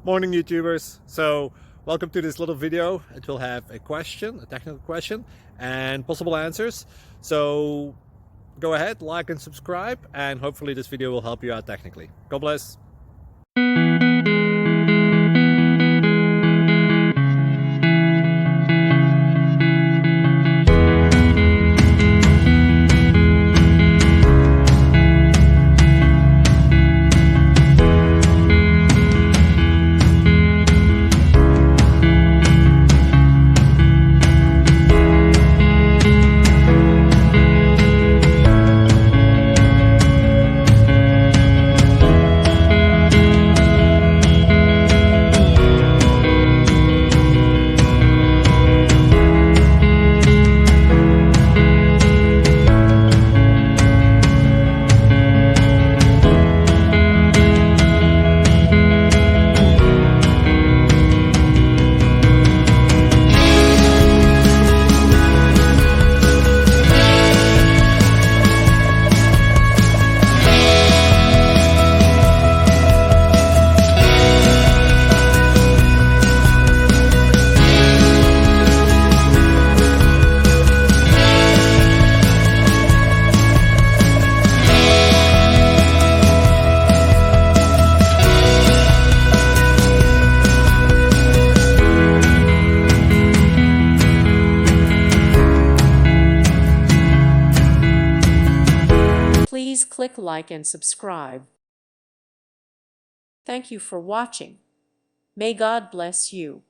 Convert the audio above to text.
Morning YouTubers. So welcome to this little video. It will have a question, a technical question, and possible answers. So go ahead, like and subscribe, and hopefully this video will help you out technically. God bless. Please click like and subscribe. Thank you for watching. May God bless you.